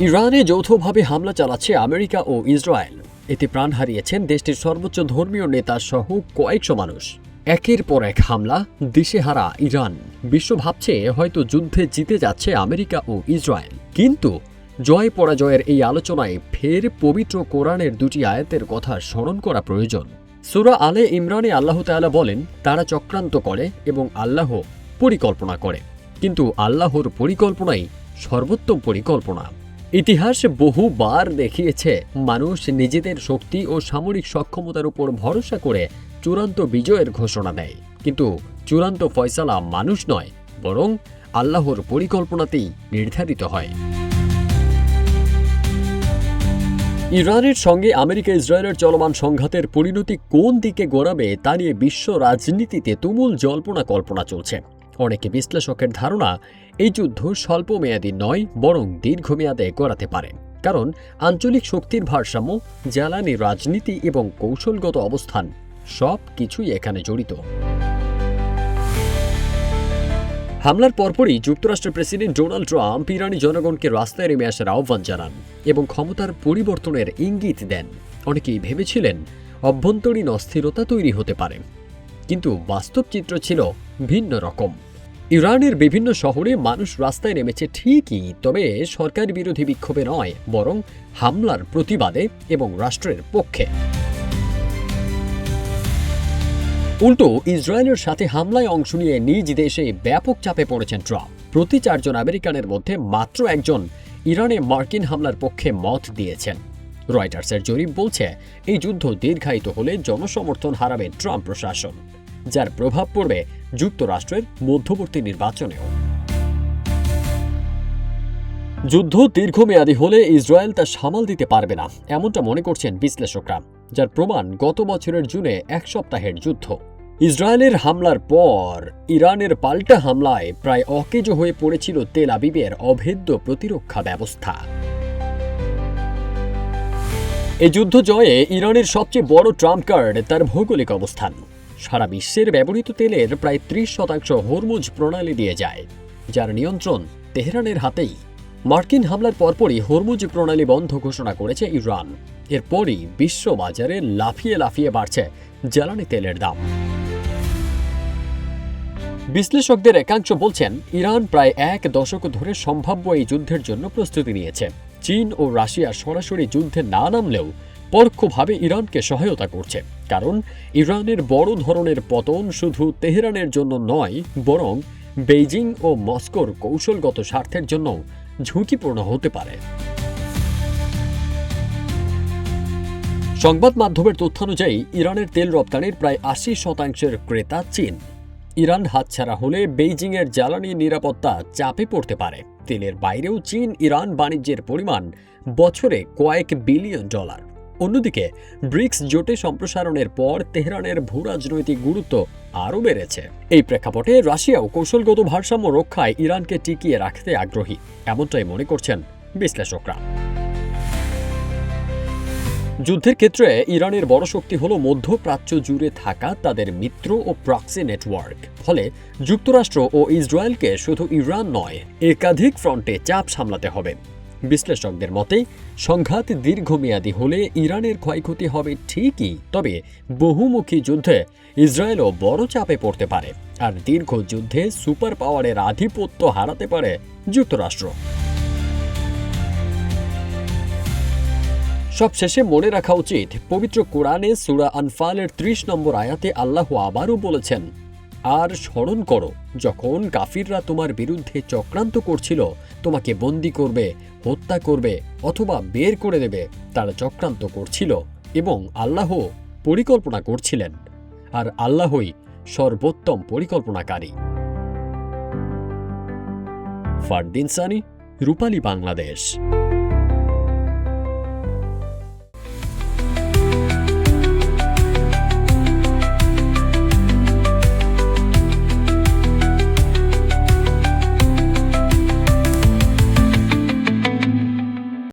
ইরানে যৌথভাবে হামলা চালাচ্ছে আমেরিকা ও ইসরায়েল। এতে প্রাণ হারিয়েছেন দেশটির সর্বোচ্চ ধর্মীয় নেতা সহ কয়েকশো মানুষ। একের পর এক হামলা, দিশেহারা ইরান। বিশ্ব ভাবছে হয়তো যুদ্ধে জিতে যাচ্ছে আমেরিকা ও ইসরায়েল। কিন্তু জয় পরাজয়ের এই আলোচনায় ফের পবিত্র কোরআনের দুটি আয়াতের কথা স্মরণ করা প্রয়োজন। সূরা আলে ইমরানে আল্লাহ তাআলা বলেন, তারা চক্রান্ত করে এবং আল্লাহ পরিকল্পনা করে, কিন্তু আল্লাহর পরিকল্পনাই সর্বোত্তম পরিকল্পনা। ইতিহাস বহুবার দেখিয়েছে মানুষ নিজেদের শক্তি ও সামরিক সক্ষমতার উপর ভরসা করে চূড়ান্ত বিজয়ের ঘোষণা দেয়, কিন্তু চূড়ান্ত ফয়সালা মানুষ নয়, বরং আল্লাহর পরিকল্পনাতেই নির্ধারিত হয়। ইরানের সঙ্গে আমেরিকা ইসরায়েলের চলমান সংঘাতের পরিণতি কোন দিকে গড়াবে তা নিয়ে বিশ্ব রাজনীতিতে তুমুল জল্পনা কল্পনা চলছে। অনেকে বিশ্লেষকের ধারণা, এই যুদ্ধ স্বল্পমেয়াদী নয়, বরং দীর্ঘমেয়াদে গড়াতে পারে। কারণ আঞ্চলিক শক্তির ভারসাম্য, জ্বালানি রাজনীতি এবং কৌশলগত অবস্থান সব কিছুই এখানে জড়িত। হামলার পরপরই যুক্তরাষ্ট্রের প্রেসিডেন্ট ডোনাল্ড ট্রাম্প ইরানি জনগণকে রাস্তায় নেমে আসার আহ্বান জানান এবং ক্ষমতার পরিবর্তনের ইঙ্গিত দেন। অনেকেই ভেবেছিলেন অভ্যন্তরীণ অস্থিরতা তৈরি হতে পারে, কিন্তু বাস্তব চিত্র ছিল ভিন্ন রকম। ইরানের বিভিন্ন শহরে মানুষ রাস্তায় নেমেছে ঠিকই, তবে সরকার বিরোধী বিক্ষোভে নয়, বরং হামলার প্রতিবাদে এবং রাষ্ট্রের পক্ষে। উল্টো ইসরায়েলের সাথে হামলায় অংশ নিয়ে নিজ দেশে ব্যাপক চাপে পড়েছেন ট্রাম্প। প্রতি 4 জন আমেরিকানের মধ্যে মাত্র 1 জন ইরানে মার্কিন হামলার পক্ষে মত দিয়েছেন। রয়টার্সের জরিপ বলছে, এই যুদ্ধ দীর্ঘায়িত হলে জনসমর্থন হারাবে ট্রাম্প প্রশাসন, যার প্রভাব পড়বে যুক্তরাষ্ট্রের মধ্যবর্তী নির্বাচনেও। যুদ্ধ দীর্ঘমেয়াদী হলে ইসরায়েল তা সামাল দিতে পারবে না, এমনটা মনে করছেন বিশ্লেষকরা, যার প্রমাণ গত বছরের জুনে 1 সপ্তাহের যুদ্ধ। ইসরায়েলের হামলার পর ইরানের পাল্টা হামলায় প্রায় অকেজো হয়ে পড়েছিল তেল আবিবের অভেদ্য প্রতিরক্ষা ব্যবস্থা। এই যুদ্ধ জয়ে ইরানের সবচেয়ে বড় ট্রাম্প কার্ড তার ভৌগোলিক অবস্থান। সারা বিশ্বের ব্যবহৃত তেলের প্রায় 30% হরমুজ প্রণালী দিয়ে যায়, যার নিয়ন্ত্রণ তেহরানের হাতেই। মার্কিন হামলার পরপরই হরমুজ প্রণালী বন্ধ ঘোষণা করেছে ইরান। এরপরই বিশ্ব বাজারে লাফিয়ে লাফিয়ে বাড়ছে জ্বালানি তেলের দাম। বিশ্লেষকদের একাংশ বলছেন, ইরান প্রায় 1 দশক ধরে সম্ভাব্য এই যুদ্ধের জন্য প্রস্তুতি নিয়েছে। চীন ও রাশিয়া সরাসরি যুদ্ধে না নামলেও পরোক্ষভাবে ইরানকে সহায়তা করছে, কারণ ইরানের বড় ধরনের পতন শুধু তেহরানের জন্য নয়, বরং বেইজিং ও মস্কোর কৌশলগত স্বার্থের জন্য ঝুঁকিপূর্ণ হতে পারে। সংবাদ মাধ্যমের তথ্যানুযায়ী ইরানের তেল রপ্তানির প্রায় 80% ক্রেতা চীন। ইরান হাতছাড়া হলে বেইজিংয়ের জ্বালানি নিরাপত্তা চাপে পড়তে পারে। তেলের বাইরেও চীন ইরান বাণিজ্যের পরিমাণ বছরে কয়েক বিলিয়ন ডলার। অন্যদিকে ব্রিক্স জোটে সম্প্রসারণের পর তেহরানের ভূরাজনৈতিক গুরুত্ব আরও বেড়েছে। এই প্রেক্ষাপটে রাশিয়াও কৌশলগত ভারসাম্য রক্ষায় ইরানকে টিকিয়ে রাখতে আগ্রহী, এমনটাই মনে করছেন বিশ্লেষকরা। যুদ্ধের ক্ষেত্রে ইরানের বড় শক্তি হল মধ্যপ্রাচ্য জুড়ে থাকা তাদের মিত্র ও প্রক্সি নেটওয়ার্ক। ফলে যুক্তরাষ্ট্র ও ইসরায়েলকে শুধু ইরান নয়, একাধিক ফ্রন্টে চাপ সামলাতে হবে। বিশ্লেষকদের মতে, সংঘাত দীর্ঘমেয়াদী হলে ইরানের ক্ষয়ক্ষতি হবে ঠিকই, তবে বহুমুখী যুদ্ধে ইসরায়েলও বড় চাপে পড়তে পারে, আর দীর্ঘ যুদ্ধে সুপার পাওয়ারের আধিপত্য হারাতে পারে যুক্তরাষ্ট্র। সবশেষে মনে রাখা উচিত, পবিত্র কোরআনে সূরা আনফালের 30 নম্বর আয়াতে আল্লাহ আবারও বলেছেন, আর স্মরণ করো যখন কাফিররা তোমার বিরুদ্ধে চক্রান্ত করছিল, তোমাকে বন্দী করবে, হত্যা করবে অথবা বের করে দেবে। তারা চক্রান্ত করছিল এবং আল্লাহ পরিকল্পনা করছিলেন, আর আল্লাহই সর্বোত্তম পরিকল্পনাকারী। ফারদিন সানি, রূপালী বাংলাদেশ।